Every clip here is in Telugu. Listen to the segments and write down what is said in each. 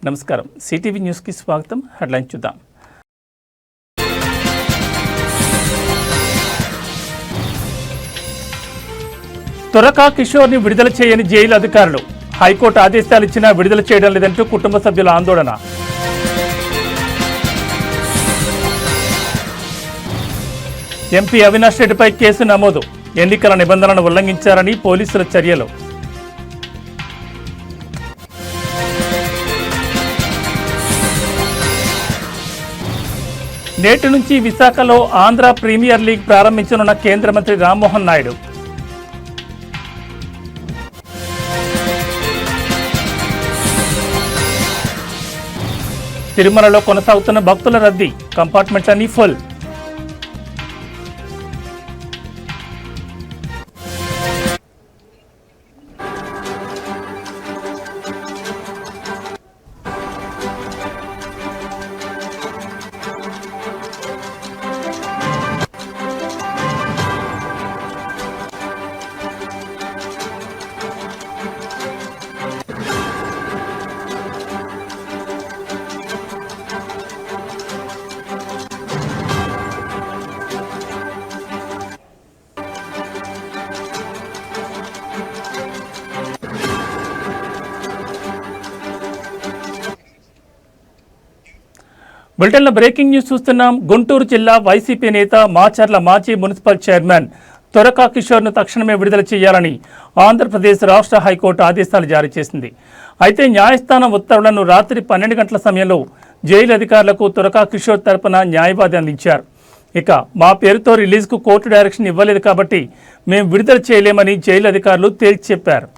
నమస్కారం, సిటీవీ న్యూస్కి స్వాగతం. హెడ్లైన్ చూద్దాం. త్వరగా కిషోర్ని విడుదల చేయని జైలు అధికారులు. హైకోర్టు ఆదేశాలు ఇచ్చినా విడుదల చేయడం లేదంటూ కుటుంబ సభ్యుల ఆందోళన. ఎంపీ అవినాష్ రెడ్డిపై కేసు నమోదు. ఎన్నికల నిబంధనలను ఉల్లంఘించారని పోలీసుల చర్యలు. నేటి నుంచి విశాఖలో ఆంధ్ర ప్రీమియర్ లీగ్ ప్రారంభించనున్న కేంద్ర మంత్రి రామ్మోహన్ నాయుడు. తిరుమలలో కొనసాగుతున్న భక్తుల రద్దీ. కంపార్ట్మెంట్లన్నీ ఫుల్. బులెటిన్లో బ్రేకింగ్ న్యూస్ చూస్తున్నాం. గుంటూరు జిల్లా వైసీపీ నేత మాచర్ల మాజీ మున్సిపల్ చైర్మన్ త్వరగా కిషోర్ను తక్షణమే విడుదల చేయాలని ఆంధ్రప్రదేశ్ రాష్ట్ర హైకోర్టు ఆదేశాలు జారీ చేసింది. అయితే న్యాయస్థానం ఉత్తర్వులను రాత్రి 12 గంటల సమయంలో జైలు అధికారులకు త్వరగా కిషోర్ తరపున న్యాయవాది అందించారు. ఇక మా పేరుతో రిలీజ్కు కోర్టు డైరెక్షన్ ఇవ్వలేదు కాబట్టి మేము విడుదల చేయలేమని జైలు అధికారులు తేల్చి చెప్పారు.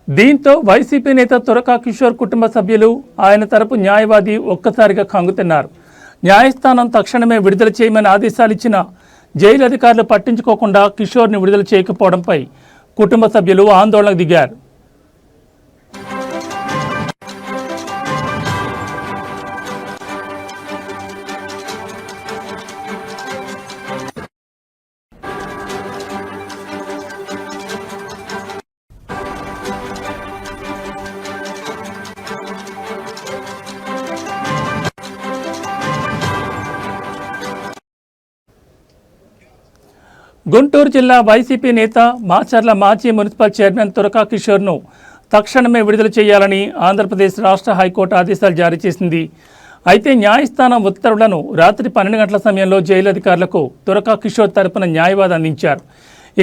దీంతో వైసీపీ నేత త్వరగా కిషోర్ కుటుంబ సభ్యులు, ఆయన తరపు న్యాయవాది ఒక్కసారిగా కంగుతిన్నారు. న్యాయస్థానం తక్షణమే విడుదల చేయమని ఆదేశాలు ఇచ్చిన జైలు అధికారులు పట్టించుకోకుండా కిషోర్ని విడుదల చేయకపోవడంపై కుటుంబ సభ్యులు ఆందోళనకు దిగారు. గుంటూరు జిల్లా వైసీపీ నేత మాచర్ల మాజీ మున్సిపల్ చైర్మన్ త్వరగా కిషోర్ను తక్షణమే విడుదల చేయాలని ఆంధ్రప్రదేశ్ రాష్ట్ర హైకోర్టు ఆదేశాలు జారీ చేసింది. అయితే న్యాయస్థానం ఉత్తర్వులను రాత్రి 12 గంటల సమయంలో జైలు అధికారులకు త్వరగా కిషోర్ తరపున న్యాయవాది అందించారు.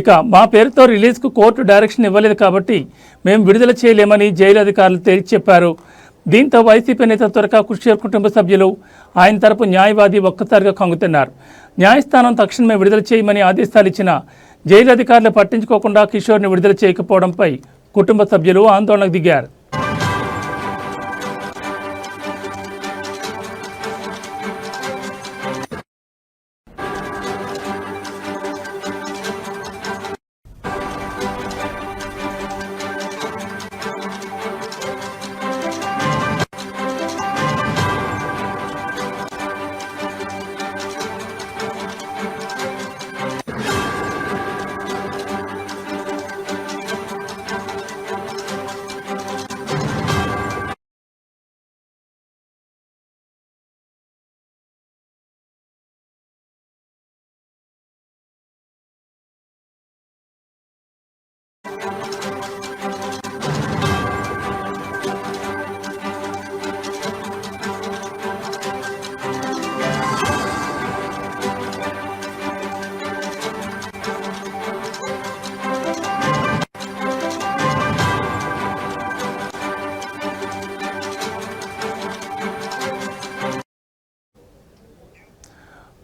ఇక మా పేరుతో రిలీజ్కు కోర్టు డైరెక్షన్ ఇవ్వలేదు కాబట్టి మేము విడుదల చేయలేమని జైలు అధికారులు తేల్చి చెప్పారు. దీంతో వైసీపీ నేత త్వరగా కిషోర్ కుటుంబ సభ్యులు, ఆయన తరపు న్యాయవాది ఒక్కసారిగా కంగుతున్నారు. న్యాయస్థానం తక్షణమే విడుదల చేయమని ఆదేశాలు ఇచ్చిన జైలు అధికారులు పట్టించుకోకుండా కిషోర్ని విడుదల చేయకపోవడంపై కుటుంబ సభ్యులు ఆందోళనకు దిగారు.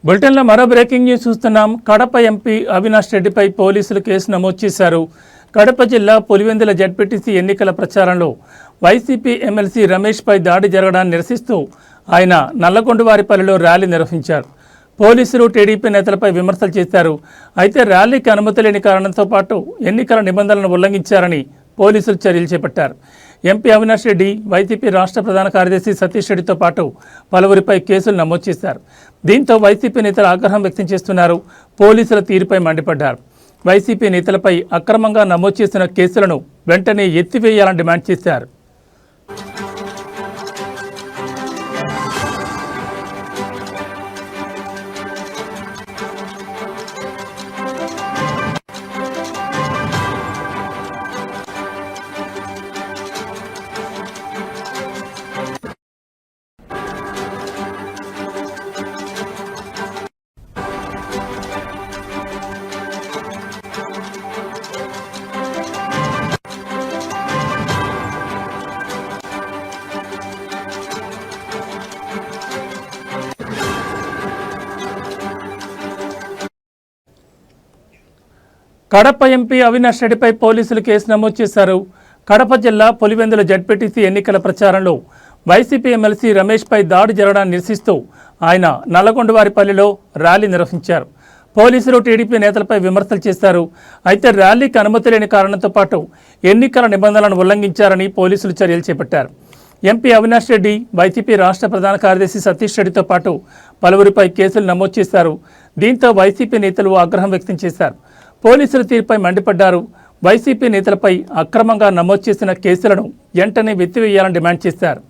బులెటిన్లో మరో బ్రేకింగ్ న్యూస్ చూస్తున్నాం. కడప ఎంపీ అవినాష్ రెడ్డిపై పోలీసులు కేసు నమోదు చేశారు. కడప జిల్లా పులివెందుల జడ్పీటీసీ ఎన్నికల ప్రచారంలో వైసీపీ ఎమ్మెల్సీ రమేష్పై దాడి జరగడాన్ని నిరసిస్తూ ఆయన నల్లగొండవారిపల్లిలో ర్యాలీ నిర్వహించారు. పోలీసులు టీడీపీ నేతలపై విమర్శలు చేశారు. అయితే ర్యాలీకి అనుమతి లేని కారణంతో పాటు ఎన్నికల నిబంధనలను ఉల్లంఘించారని పోలీసులు చర్యలు చేపట్టారు. ఎంపీ అవినాష్ రెడ్డి, వైసీపీ రాష్ట్ర ప్రధాన కార్యదర్శి సతీష్ రెడ్డితో పాటు పలువురిపై కేసులు నమోదు చేశారు. దీంతో వైసీపీ నేతలు ఆగ్రహం వ్యక్తం చేస్తున్నారు. పోలీసుల తీరుపై మండిపడ్డారు. వైసీపీ నేతలపై అక్రమంగా నమోదు చేసిన కేసులను వెంటనే ఎత్తివేయాలని డిమాండ్ చేశారు. కడప ఎంపీ అవినాష్ రెడ్డిపై పోలీసులు కేసు నమోదు చేశారు. కడప జిల్లా పులివెందుల జడ్పీటీసీ ఎన్నికల ప్రచారంలో వైసీపీ ఎమ్మెల్సీ రమేష్పై దాడి జరగడాన్ని నిరసిస్తూ ఆయన నల్లగొండవారిపల్లిలో ర్యాలీ నిర్వహించారు. పోలీసులు టీడీపీ నేతలపై విమర్శలు చేశారు. అయితే ర్యాలీకి అనుమతి లేని కారణంతో పాటు ఎన్నికల నిబంధనలను ఉల్లంఘించారని పోలీసులు చర్యలు చేపట్టారు. ఎంపీ అవినాష్ రెడ్డి, వైసీపీ రాష్ట్ర ప్రధాన కార్యదర్శి సతీష్ రెడ్డితో పాటు పలువురిపై కేసులు నమోదు చేశారు. దీంతో వైసీపీ నేతలు ఆగ్రహం వ్యక్తం చేశారు. పోలీసుల తీరుపై మండిపడ్డారు. వైసీపీ నేతలపై అక్రమంగా నమోదు చేసిన కేసులను వెంటనే ఎత్తివేయాలని డిమాండ్ చేశారు.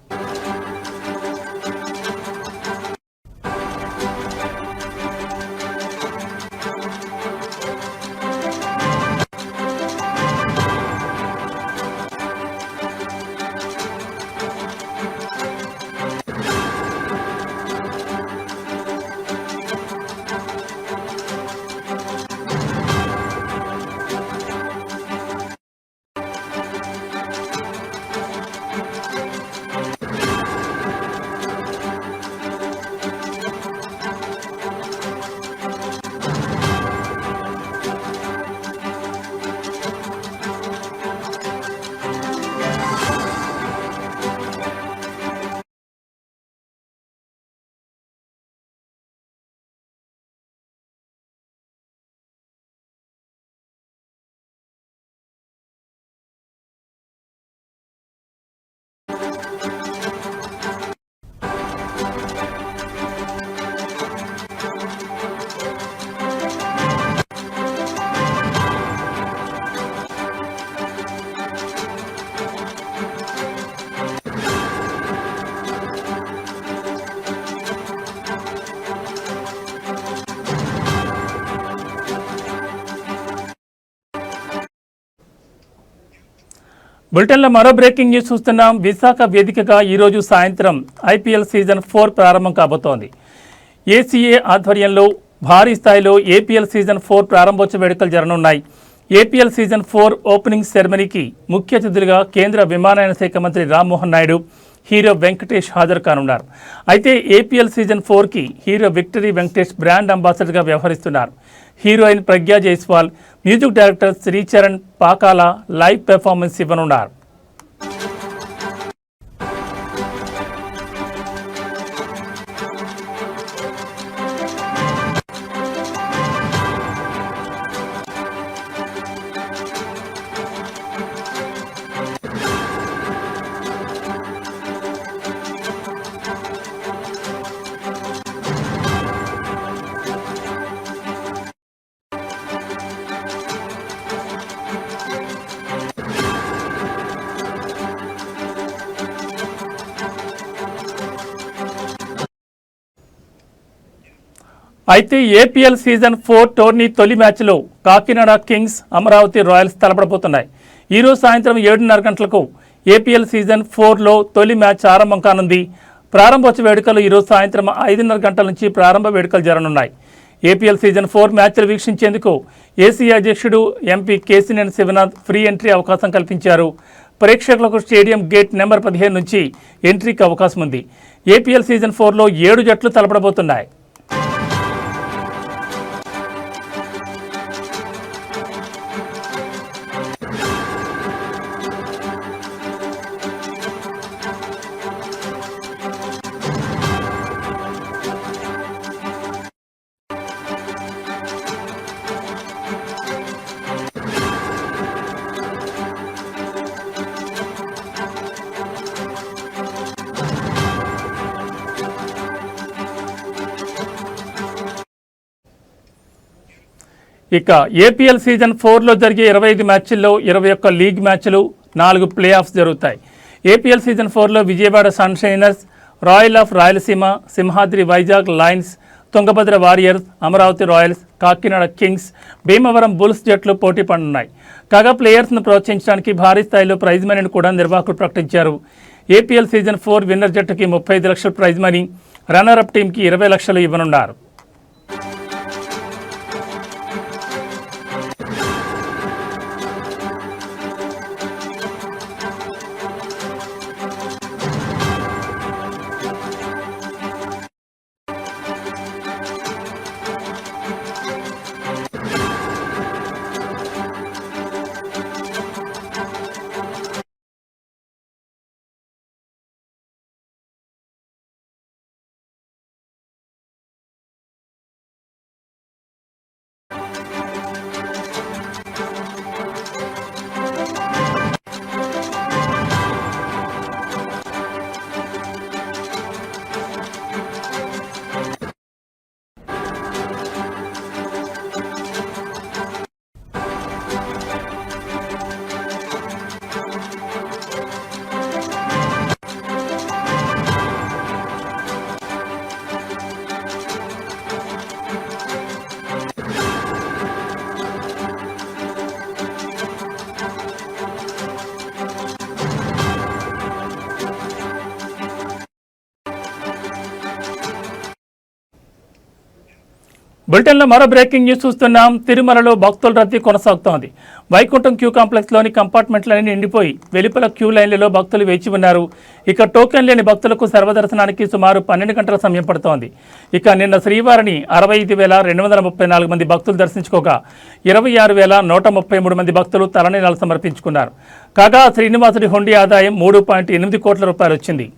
బులెటిన్లో మరో బ్రేకింగ్ న్యూస్ చూస్తున్నాం. విశాఖ వేదికగా ఈరోజు సాయంత్రం ఐపీఎల్ సీజన్ 4 ప్రారంభం కాబోతోంది. ఏసీఏ ఆధ్వర్యంలో భారీ స్థాయిలో ఏపీఎల్ సీజన్ 4 ప్రారంభోత్సవ వేడుకలు జరగనున్నాయి. ఏపీఎల్ సీజన్ 4 ఓపెనింగ్ సెరమనీకి ముఖ్య అతిథులుగా కేంద్ర విమానయాన శాఖ మంత్రి రామ్మోహన్ నాయుడు, హీరో వెంకటేష్ హాజరు కానున్నారు. అయితే ఏపీఎల్ సీజన్ 4కి హీరో విక్టరీ వెంకటేష్ బ్రాండ్ అంబాసిడర్గా వ్యవహరిస్తున్నారు. Heroine Pragya Jaiswal, music director Sricharan Pakala live performance ఇవ్వనున్నారు. అయితే ఏపీఎల్ సీజన్ 4 టోర్నీ తొలి మ్యాచ్లో కాకినాడ కింగ్స్, అమరావతి రాయల్స్ తలపడబోతున్నాయి. ఈరోజు సాయంత్రం 7:30 గంటలకు ఏపీఎల్ సీజన్ 4లో తొలి మ్యాచ్ ఆరంభం కానుంది. ప్రారంభోత్సవ వేడుకలు ఈరోజు సాయంత్రం 5:30 గంటల నుంచి ప్రారంభ వేడుకలు జరగనున్నాయి. ఏపీఎల్ సీజన్ 4 మ్యాచ్లు వీక్షించేందుకు ఏసీ అధ్యక్షుడు MP Kesineni Sivanath free entry అవకాశం కల్పించారు. ప్రేక్షకులకు స్టేడియం గేట్ నెంబర్ 15 నుంచి ఎంట్రీకి అవకాశం ఉంది. ఏపీఎల్ సీజన్ 4లో 7 జట్లు తలపడబోతున్నాయి. ఇక ఏపీఎల్ సీజన్ 4లో జరిగే 25 మ్యాచ్ల్లో 21 లీగ్ మ్యాచ్లు, 4 ప్లే ఆఫ్స్ జరుగుతాయి. ఏపీఎల్ సీజన్ 4లో Vijayawada sunshiners, royal of Rayalaseema, Simhadri Vizag lions, Tungabhadra warriors, Amaravati royals, Kakinada kings, Bhimavaram bulls జట్లు పోటీ పడనున్నాయి. కాగా ప్లేయర్స్ను ప్రోత్సహించడానికి భారీ స్థాయిలో ప్రైజ్ మనీని కూడా నిర్వాహకులు ప్రకటించారు. ఏపీఎల్ సీజన్ 4 విన్నర్ జట్టుకి 35 లక్షల ప్రైజ్ మనీ, రన్నర్ అప్ టీంకి 20 లక్షలు ఇవ్వనున్నారు. బులెటిన్లో మరో బ్రేకింగ్ న్యూస్ చూస్తున్నాం. తిరుమలలో భక్తుల రద్దీ కొనసాగుతోంది. వైకుంఠం క్యూ కాంప్లెక్స్లోని కంపార్ట్మెంట్లన్నీ నిండిపోయి వెలుపల క్యూ లైన్లలో భక్తులు వేచి ఉన్నారు. ఇక టోకెన్ లేని భక్తులకు సర్వదర్శనానికి సుమారు 12 గంటల సమయం పడుతోంది. ఇక నిన్న శ్రీవారిని 65,234 మంది భక్తులు దర్శించుకోగా 26,133 మంది భక్తులు తలనీలాలు సమర్పించుకున్నారు. కాగా శ్రీనివాసుడి హుండీ ఆదాయం 3.8 కోట్ల రూపాయలు వచ్చింది.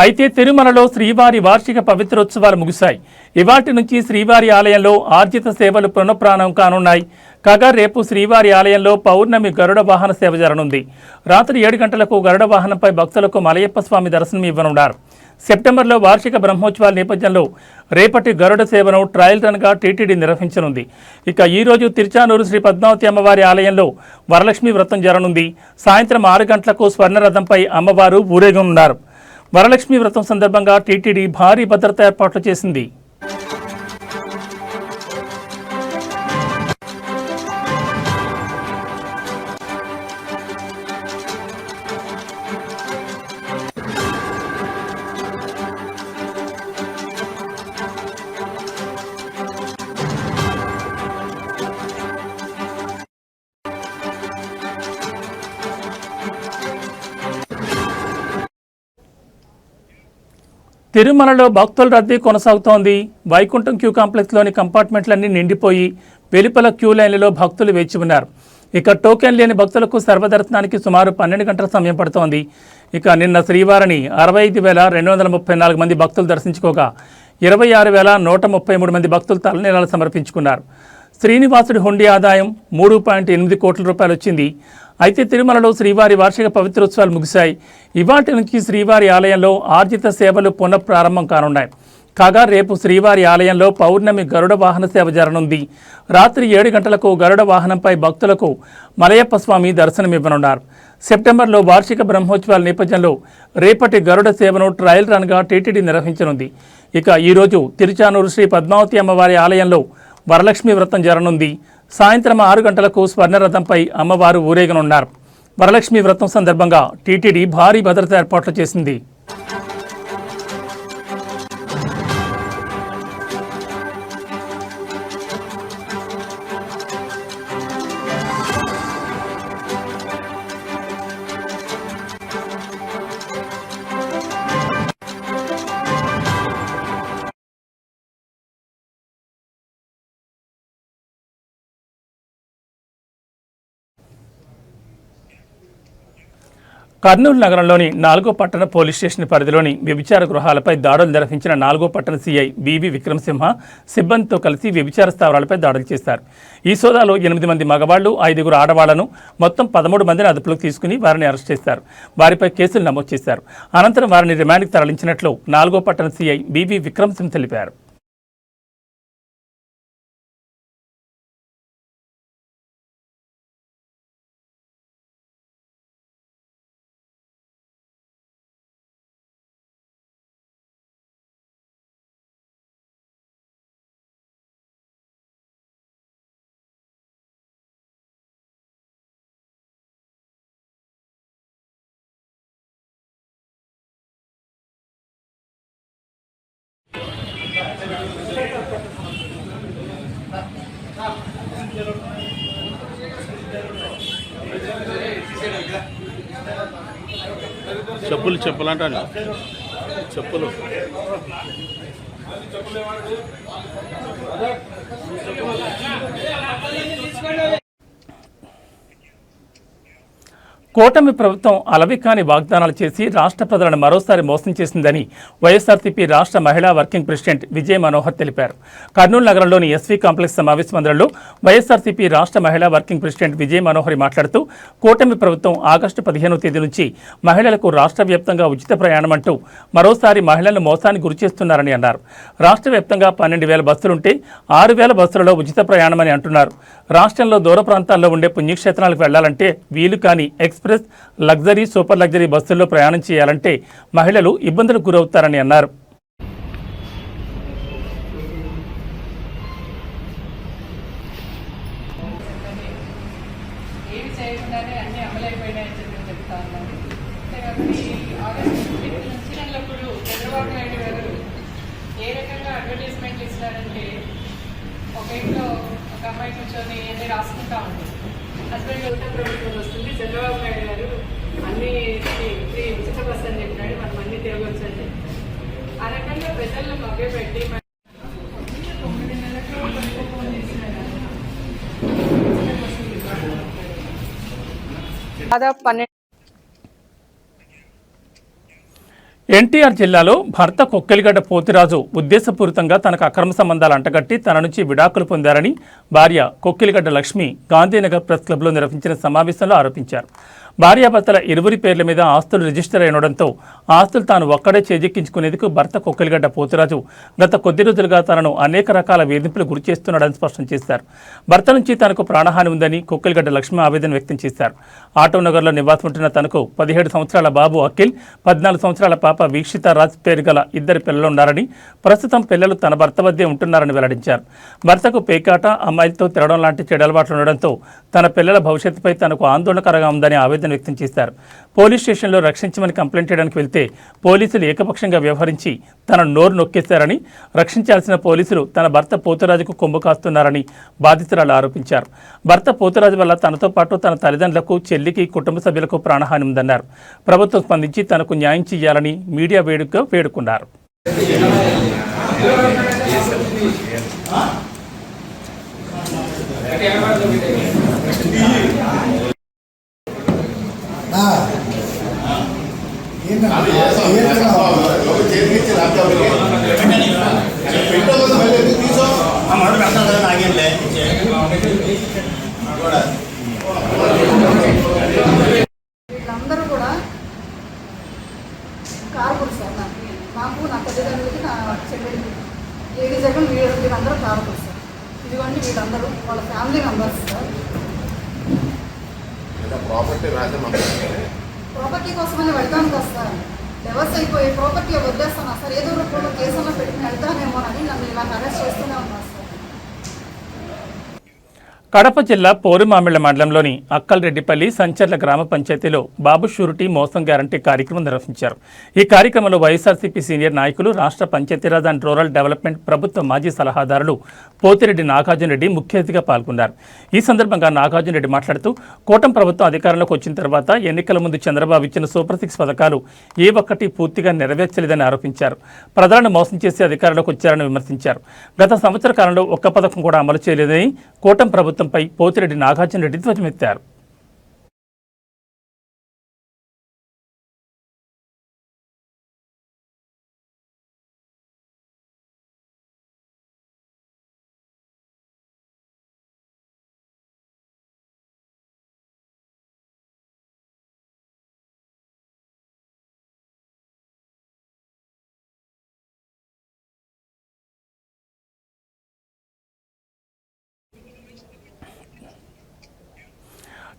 అయితే తిరుమలలో శ్రీవారి వార్షిక పవిత్రోత్సవాలు ముగిశాయి. ఇవాటి నుంచి శ్రీవారి ఆలయంలో ఆర్జిత సేవలు పునఃప్రారంభం కానున్నాయి. కాగా రేపు శ్రీవారి ఆలయంలో పౌర్ణమి గరుడ వాహన సేవ జరగనుంది. రాత్రి 7 గంటలకు గరుడ వాహనంపై భక్తులకు మలయప్ప స్వామి దర్శనం ఇవ్వనున్నారు. సెప్టెంబర్లో వార్షిక బ్రహ్మోత్సవాల నేపథ్యంలో రేపటి గరుడ సేవను ట్రయల్ రన్గా టీటీడీ నిర్వహించనుంది. ఇక ఈరోజు తిరుచానూరు శ్రీ పద్మావతి అమ్మవారి ఆలయంలో వరలక్ష్మి వ్రతం జరగనుంది. సాయంత్రం 6 గంటలకు స్వర్ణరథంపై అమ్మవారు ఊరేగనున్నారు. వరలక్ష్మి వ్రతం సందర్భంగా టీటీడీ భారీ భద్రతా ఏర్పాట్లు చేసింది. తిరుమలలో భక్తుల రద్దీ కొనసాగుతోంది. వైకుంఠం క్యూ కాంప్లెక్స్లోని కంపార్ట్మెంట్లన్నీ నిండిపోయి వెలుపల క్యూ లైన్లలో భక్తులు వేచి ఉన్నారు. ఇక టోకెన్ లేని భక్తులకు సర్వదర్శనానికి సుమారు 12 గంటల సమయం పడుతోంది. ఇక నిన్న శ్రీవారిని 65,234 మంది భక్తులు దర్శించుకోగా 26,133 మంది భక్తులు తలనీలాలు సమర్పించుకున్నారు. శ్రీనివాసుడి హుండీ ఆదాయం 3.8 కోట్ల రూపాయలు వచ్చింది. అయితే తిరుమలలో శ్రీవారి వార్షిక పవిత్రోత్సవాలు ముగిశాయి. ఇవాటి నుంచి శ్రీవారి ఆలయంలో ఆర్జిత సేవలు పునఃప్రారంభం కానున్నాయి. కాగా రేపు శ్రీవారి ఆలయంలో పౌర్ణమి గరుడ వాహన సేవ జరగనుంది. రాత్రి 7 గంటలకు గరుడ వాహనంపై భక్తులకు మలయప్ప స్వామి దర్శనమివ్వనున్నారు. సెప్టెంబర్లో వార్షిక బ్రహ్మోత్సవాల నేపథ్యంలో రేపటి గరుడ సేవను ట్రయల్ రన్గా టీటీడీ నిర్వహించనుంది. ఇక ఈరోజు తిరుచానూరు శ్రీ పద్మావతి అమ్మవారి ఆలయంలో వరలక్ష్మి వ్రతం జరగనుంది. సాయంత్రం 6 గంటలకు స్వర్ణరథంపై అమ్మవారు ఊరేగనున్నారు. వరలక్ష్మి వ్రతం సందర్భంగా టీటీడీ భారీ భద్రతా ఏర్పాట్లు చేసింది. కర్నూలు నగరంలోని 4వ పట్టణ పోలీస్ స్టేషన్ పరిధిలోని వ్యభిచార గృహాలపై దాడులు నిర్వహించిన 4వ పట్టణ సీఐ వివి విక్రమసింహ సిబ్బందితో కలిసి వ్యభిచార స్థావరాలపై దాడులు చేశారు. ఈ సోదాలో 8 మంది మగవాళ్లు 5 ఆడవాళ్లను మొత్తం 13 మందిని అదుపులోకి తీసుకుని వారిని అరెస్ట్ చేశారు. వారిపై కేసులు నమోదు చేశారు. అనంతరం వారిని రిమాండ్కి తరలించినట్లు 4వ పట్టణ సీఐ వివి విక్రమసింహ తెలిపారు. చెప్పులంటాను చెప్పులు కూటమి ప్రభుత్వం అలవికాని వాగ్దానాలు చేసి రాష్ట్ర ప్రజలను మరోసారి మోసం చేసిందని వైఎస్ఆర్సీపీ రాష్ట్ర మహిళా వర్కింగ్ ప్రెసిడెంట్ విజయ మనోహర్ తెలిపారు. కర్నూలు నగరంలోని ఎస్వీ కాంప్లెక్స్ సమావేశ మందిరంలో వైఎస్ఆర్సీపీ రాష్ట్ర మహిళా వర్కింగ్ ప్రెసిడెంట్ విజయ మనోహరి మాట్లాడుతూ కూటమి ప్రభుత్వం ఆగస్టు 15వ తేదీ నుంచి మహిళలకు రాష్ట్ర వ్యాప్తంగా ఉచిత ప్రయాణం అంటూ మరోసారి మహిళలను మోసానికి గురిచేస్తున్నారని అన్నారు. రాష్ట్ర వ్యాప్తంగా 12,000 బస్సులుంటే 6,000 బస్సులలో ఉచిత ప్రయాణమని అంటున్నారు. రాష్ట్రంలో దూర ప్రాంతాల్లో ఉండే పుణ్యక్షేత్రాలకు వెళ్లాలంటే వీలు కాని ఎక్స్ప్రెస్, లగ్జరీ, సూపర్ లగ్జరీ బస్సుల్లో ప్రయాణం చేయాలంటే మహిళలు ఇబ్బందులకు గురవుతారని అన్నారు. ఒక ఇంట్లో ఒక అమ్మాయి కూర్చొని అన్ని రాసుకుంటా ఉంటుంది. హస్బెండ్ ఉత్తర ప్రభుత్వం వస్తుంది, చంద్రబాబు నాయుడు గారు అన్ని ఫ్రీ ఉచిత బస్సు అని చెప్పినాడు, మనం అన్ని తిరగొచ్చు అని చెప్పి ఆ రకంగా ప్రజలను మభ్యపెట్టి 9 నెలలకు ఫోన్ చేసినాడు. దాదాపు 12 ఎన్టీఆర్ జిల్లాలో భర్త కొక్కెలిగడ్డ పోతిరాజు ఉద్దేశపూరితంగా తనకు అక్రమ సంబంధాలు అంటగట్టి తన నుంచి విడాకులు పొందారని భార్య కొక్కెలిగడ్డ లక్ష్మి గాంధీనగర్ ప్రెస్ క్లబ్లో నిర్వహించిన సమావేశంలో ఆరోపించారు. భార్యాభర్తల ఇరువురి పేర్ల మీద ఆస్తులు రిజిస్టర్ అయినడంతో ఆస్తులు తాను ఒక్కడే చేజెక్కించుకునేందుకు భర్త కొక్కెలిగడ్డ పోతిరాజు గత కొద్ది రోజులుగా తనను అనేక రకాల వేధింపులు గురి చేస్తున్నాడని స్పష్టం చేశారు. భర్త నుంచి తనకు ప్రాణహాని ఉందని కొక్కెలిగడ్డ లక్ష్మి ఆవేదన వ్యక్తం చేశారు. ఆటోనగర్లో నివాసం ఉంటున్న తనకు 17 సంవత్సరాల బాబు అఖిల్, 14 సంవత్సరాల పాప వీక్షిత రాజ్ పేరు గల 2 పిల్లలున్నారని, ప్రస్తుతం పిల్లలు తన భర్త వద్దే ఉంటున్నారని వెల్లడించారు. భర్తకు పేకాట, అమ్మాయిలతో తిరగడం లాంటి చెడు అలవాట్లు ఉండడంతో తన పిల్లల భవిష్యత్తుపై తనకు ఆందోళనకరంగా ఉందని ఆవేదన వ్యక్తం చేశారు. పోలీస్ స్టేషన్లో రక్షించమని కంప్లైంట్ చేయడానికి వెళ్తే పోలీసులు ఏకపక్షంగా వ్యవహరించి తన నోరు నొక్కేశారని, రక్షించాల్సిన పోలీసులు తన భర్త పోతురాజుకు కొమ్ము కాస్తున్నారని బాధితురాలు ఆరోపించారు. భర్త పోతురాజు వల్ల తనతో పాటు తన తల్లిదండ్రులకు, చెల్లికి, కుటుంబ సభ్యులకు ప్రాణహాని ఉందన్నారు. ప్రభుత్వం స్పందించి తనకు న్యాయం చేయాలని మీడియా వేడుకగా వేడుకున్నారు. వీళ్ళందరూ కూడా కారకులు సార్. నాకు నా తల్లిదండ్రులకి, నా చెల్లెలకి, ఏడి జగన్ వీళ్ళందరూ కారకులు సార్. ఇదిగోండి వీళ్ళందరూ వాళ్ళ ఫ్యామిలీ మెంబర్స్ సార్. ప్రాపర్టీ కోసమని వెళ్తాను కదా సార్. డివర్స్ అయిపోయి ప్రాపర్టీ వదిలేస్తాను సార్. ఏదో రూపంలో కేసుల్లో పెట్టుకుని వెళ్తానేమోనని నన్ను ఇలా అరెస్ట్ చేస్తూనే ఉన్నారు సార్. కడప జిల్లా పోరుమామిళ్ల మండలంలోని అక్కల్రెడ్డిపల్లి సంచర్ల గ్రామ పంచాయతీలో బాబు షూరిటీ మోసం గ్యారంటీ కార్యక్రమం నిర్వహించారు. ఈ కార్యక్రమంలో వైఎస్ఆర్సీపీ సీనియర్ నాయకులు, రాష్ట్ర పంచాయతీరాజ్ అండ్ రూరల్ డెవలప్మెంట్ ప్రభుత్వ మాజీ సలహాదారులు పోతిరెడ్డి నాగార్జున రెడ్డి ముఖ్య అతిథిగా పాల్గొన్నారు. ఈ సందర్భంగా నాగార్జున రెడ్డి మాట్లాడుతూ కూటమి ప్రభుత్వం అధికారంలోకి వచ్చిన తర్వాత ఎన్నికల ముందు చంద్రబాబు ఇచ్చిన సూపర్ 6 పథకాలు ఏ ఒక్కటి పూర్తిగా నెరవేర్చలేదని ఆరోపించారు. ప్రజలను మోసం చేసి అధికారంలోకి వచ్చారని విమర్శించారు. గత సంవత్సర కాలంలో ఒక్క పథకం కూడా అమలు చేయలేదని కూటమి ప్రభుత్వంపై పోతిరెడ్డి నాగార్జున రెడ్డి ధ్వజమెత్తారు.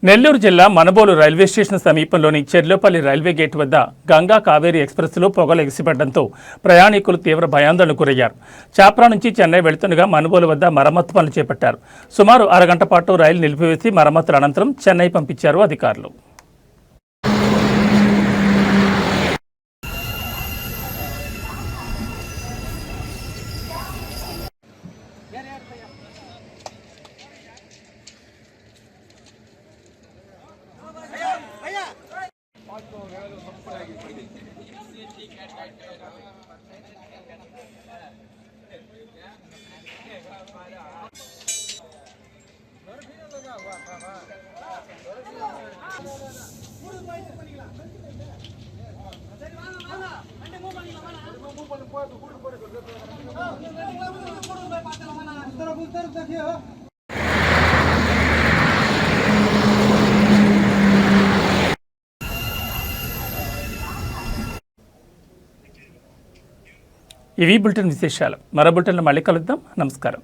నెల్లూరు జిల్లా మనబోలు రైల్వే స్టేషన్ సమీపంలోని చెర్లోపల్లి రైల్వే గేట్ వద్ద గంగా కావేరీ ఎక్స్ప్రెస్లో పొగలు ఎగిసిపడడంతో ప్రయాణికులు తీవ్ర భయాందోళనకు గురయ్యారు. చాప్రా నుంచి చెన్నై వెళుతుండగా మనబోలు వద్ద మరమ్మతు పనులు చేపట్టారు. సుమారు అరగంట పాటు రైలు నిలిపివేసి మరమ్మతుల అనంతరం చెన్నై పంపించారు అధికారులు. ఇవి బులెటిన్ విశేషాలు. మరో బులెటిన్లో మళ్ళీ కలుద్దాం. నమస్కారం.